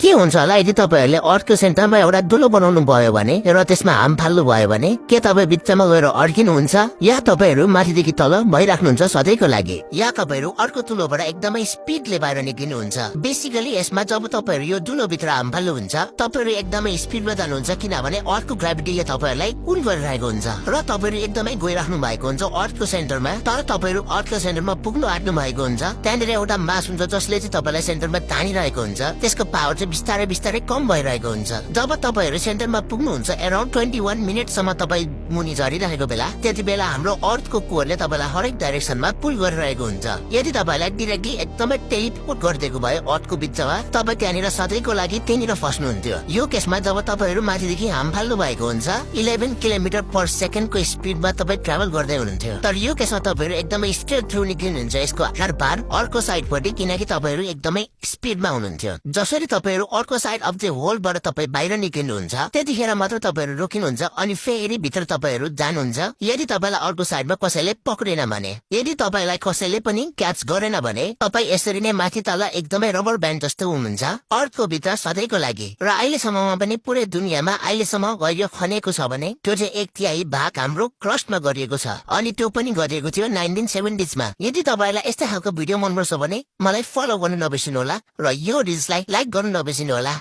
के हुन्छ होला यदि तपाईहरुले अर्को सेन्टरमा एउटा दुलो बनाउनु भयो भने र त्यसमा हाम फाल्नु भयो भने के तपाई बिचमा गएर अड्किनुहुन्छ या तपाईहरु माथिदेखि तल भइराख्नुहुन्छ सधैँको लागि या तपाईहरु अर्को तुलोबाट एकदमै स्पिडले बाहिर निक्लिनुहुन्छ बेसिकली यसमा जब तपाईहरु यो दुलो भित्र हाम फाल्नुहुन्छ तपाईहरु एकदमै स्पिडमा जानुहुन्छ किनभने अर्को ग्राभिटीले तपाईहरुलाई पुल गरिरहेको हुन्छ र तपाईहरु एकदमै गइराख्नु भएको हुन्छ अर्को सेन्टरमा तर तपाईहरु अर्को सेन्टरमा पुग्नु आँट्नु भएको हुन्छ त्यहाँनिर एउटा मास हुन्छ जसले चाहिँ तपाईलाई सेन्टरमा तानिरहेको हुन्छ त्यसको पावर चाहिँ बिस्तारै बिस्तारै कम भइरहेको हुन्छ जब तपाईहरु सेन्टरमा पुग्नुहुन्छ अराउन्ड 21 मिनेटसम्म तपाई मुनि झरिरहेको बेला त्यति बेला हाम्रो अर्थको कोरले तपाईलाई हरेक डाइरेक्सनमा पुल गरिरहेको हुन्छ यदि तपाईलाई डाइरेक्टली एकदमै टेलिपोर्ट गरिदिएको भए अर्थको बिचमा तपाई त्यहाँनिर सधैँको लागि त्यहीँनिर फस्नुहुन्थ्यो यो केसमा जब तपाईहरु माथिदेखि हाम फाल्नु भएको हुन्छ 11 किलोमिटर पर सेकेन्डको स्पिडमा तपाई ट्राभल गर्दै हुनुहुन्थ्यो तर यो केसमा तपाईहरु एकदमै स्ट्रेट थ्रु निक्लिनुहुन्छ यसको आधार पार अर्को साइडपट्टि किनकि तपाईहरु एकदमै स्पिडमा हुनुहुन्थ्यो जसरी तपाईहरु अर्को साइड अफ द होलबाट तपाई बाहिर निक्लिनुहुन्छ त्यतिखेर मात्र तपाईहरु रोकिनुहुन्छ अनि फेरि भित्र तपाईहरु जानुहुन्छ यदि तपाईलाई अर्को साइडमा कसैले पक्रेन भने यदि तपाईलाई कसैले पनि क्याच गरेन भने तपाई यसरी नै माथि तल एकदमै रबर ब्यान्ड जस्तो हुनुहुन्छ अर्को भित्र सधैँको लागि र अहिलेसम्ममा पनि पुरै दुनियाँमा अहिलेसम्म यो खनेको छ भने त्यो चाहिँ 1/3 भाग हाम्रो क्रस्टमा गरिएको छ अनि त्यो पनि गरिएको थियो 1970s मा यदि तपाईलाई यस्तै खालको भिडियो मन पर्छ भने मलाई फलो गर्नु नबिर्सनु होला र यो रिल्सलाई लाइक गर्नु नबिर्सनु होला।